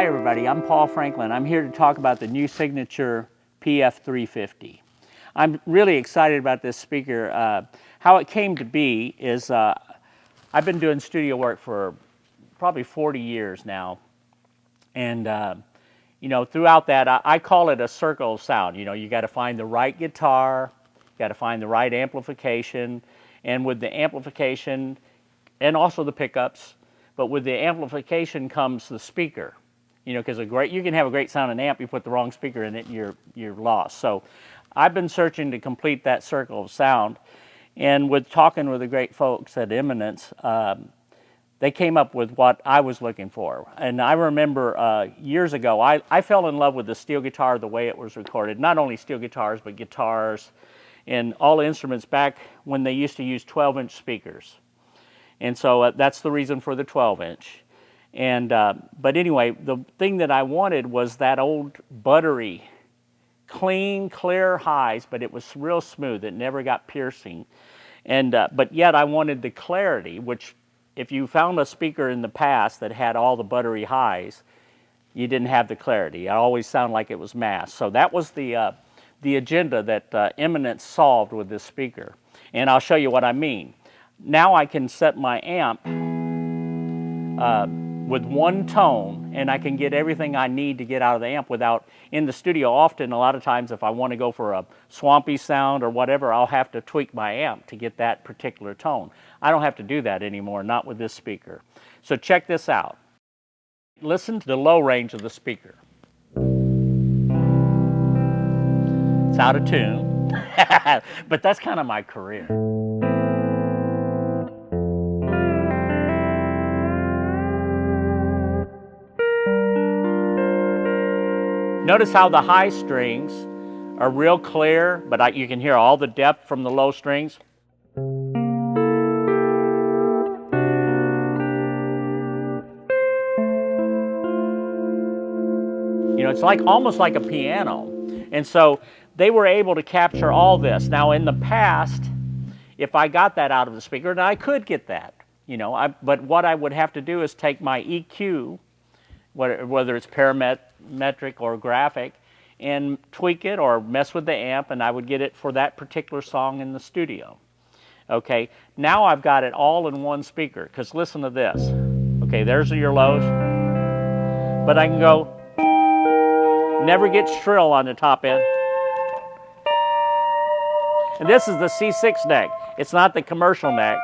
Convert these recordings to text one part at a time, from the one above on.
Hi everybody, I'm Paul Franklin. I'm here to talk about the new signature PF-350. I'm really excited about this speaker. How it came to be is I've been doing studio work for probably 40 years now. And you know, throughout that, I call it a circle of sound. You know, you got to find the right guitar, you got to find the right amplification, and with the amplification, and also the pickups, but with the amplification comes the speaker. You know, because you can have a great sound in an amp, you put the wrong speaker in it, and you're lost. So I've been searching to complete that circle of sound, and with talking with the great folks at Eminence, they came up with what I was looking for. And I remember years ago, I fell in love with the steel guitar the way it was recorded. Not only steel guitars, but guitars and all the instruments back when they used to use 12-inch speakers. And so that's the reason for the 12-inch. And but anyway, the thing that I wanted was that old Buttery, clean, clear highs, but it was real smooth. It never got piercing. And but yet I wanted the clarity, which if you found a speaker in the past that had all the Buttery highs, you didn't have the clarity. It always sounded like it was masked. So that was the agenda that Eminence solved with this speaker. And I'll show you what I mean. Now I can set my amp with one tone, and I can get everything I need to get out of the amp without, in the studio often, a lot of times if I want to go for a swampy sound or whatever, I'll have to tweak my amp to get that particular tone. I don't have to do that anymore, not with this speaker. So check this out. Listen to the low range of the speaker. It's out of tune, but that's kind of my career. Notice how the high strings are real clear, but you can hear all the depth from the low strings. You know, it's like almost like a piano. And so they were able to capture all this. Now in the past, if I got that out of the speaker, and I could get that, you know, but what I would have to do is take my EQ, whether it's parametric or graphic, and tweak it or mess with the amp, and I would get it for that particular song in the studio. Okay, now I've got it all in one speaker, because listen to this. Okay, there's your lows, but I can go, never get shrill on the top end. And this is the C6 neck. It's not the commercial neck.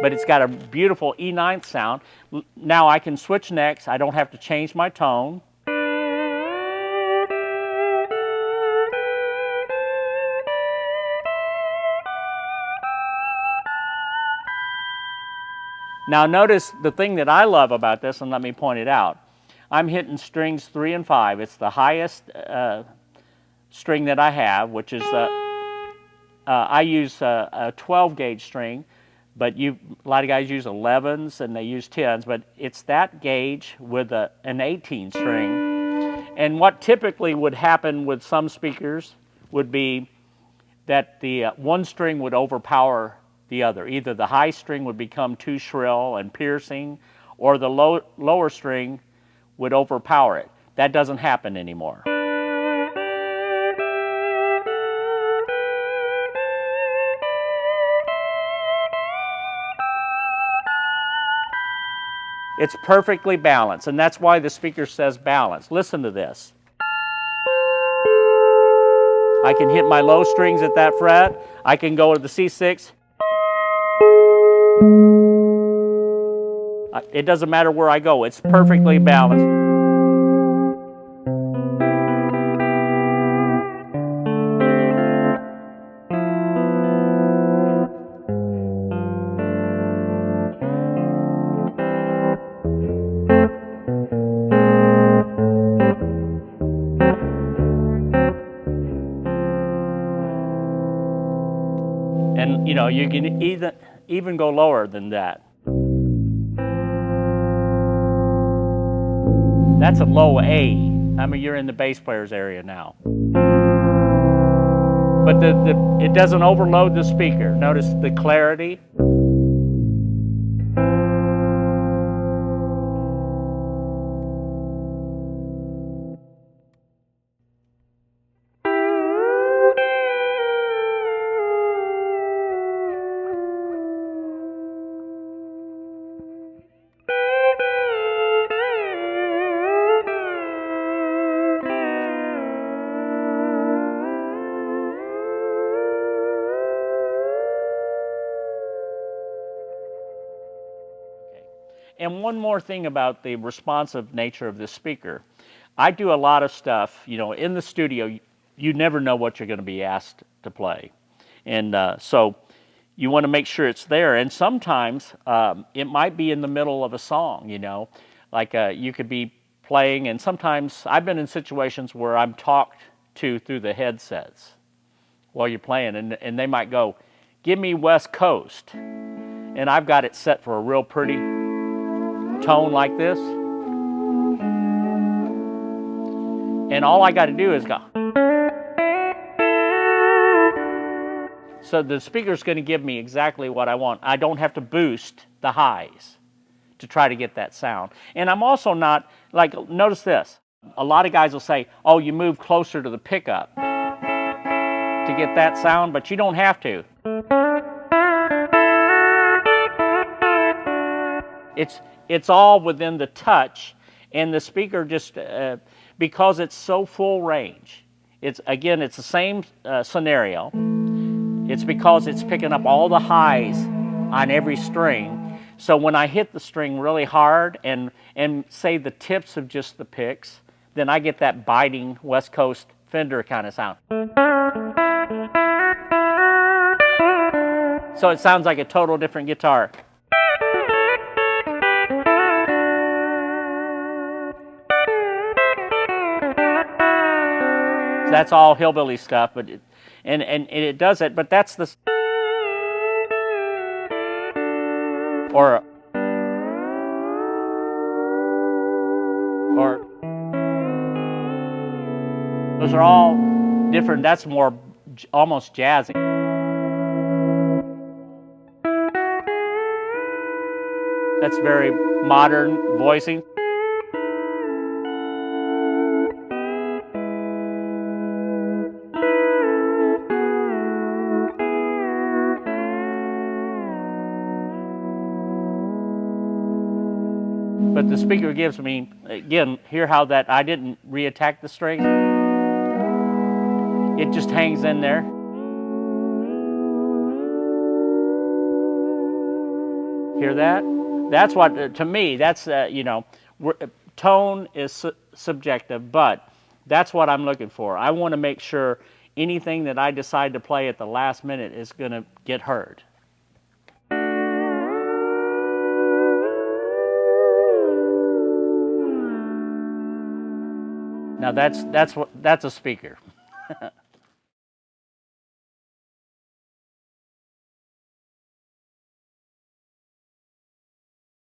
But it's got a beautiful E9 sound. Now I can switch necks. I don't have to change my tone. Now notice the thing that I love about this, and let me point it out. I'm hitting strings 3 and 5. It's the highest string that I have, which is, I use a 12 gauge string. But a lot of guys use 11s and they use 10s, but it's that gauge with an 18 string. And what typically would happen with some speakers would be that the one string would overpower the other. Either the high string would become too shrill and piercing, or the lower string would overpower it. That doesn't happen anymore. It's perfectly balanced, and that's why the speaker says balance. Listen to this. I can hit my low strings at that fret. I can go to the C6. It doesn't matter where I go. It's perfectly balanced. And you know, you can even go lower than that. That's a low A. I mean, you're in the bass player's area now. But it doesn't overload the speaker. Notice the clarity. and one more thing about the responsive nature of this speaker. I do a lot of stuff, you know, in the studio. You never know what you're going to be asked to play. And so you want to make sure it's there. And sometimes it might be in the middle of a song, you know, like you could be playing, and sometimes I've been in situations where I'm talked to through the headsets while you're playing, and they might go, "Give me West Coast." And I've got it set for a real pretty tone like this. And all I got to do is go. So the speaker's going to give me exactly what I want. I don't have to boost the highs to try to get that sound. And I'm also not, like, notice this. A lot of guys will say, oh, you move closer to the pickup to get that sound, but you don't have to. It's all within the touch, and the speaker just, because it's so full range, it's the same scenario. It's because it's picking up all the highs on every string. So when I hit the string really hard and say the tips of just the picks, then I get that biting West Coast Fender kind of sound. So it sounds like a total different guitar. So that's all hillbilly stuff, but and it does it, but that's the or those are all different. That's more almost jazzy. That's very modern voicing. But the speaker gives me, again, hear how that I didn't reattack the string. It just hangs in there. Hear that? That's what, to me, that's, you know, tone is subjective, but that's what I'm looking for. I want to make sure anything that I decide to play at the last minute is going to get heard. Now that's a speaker.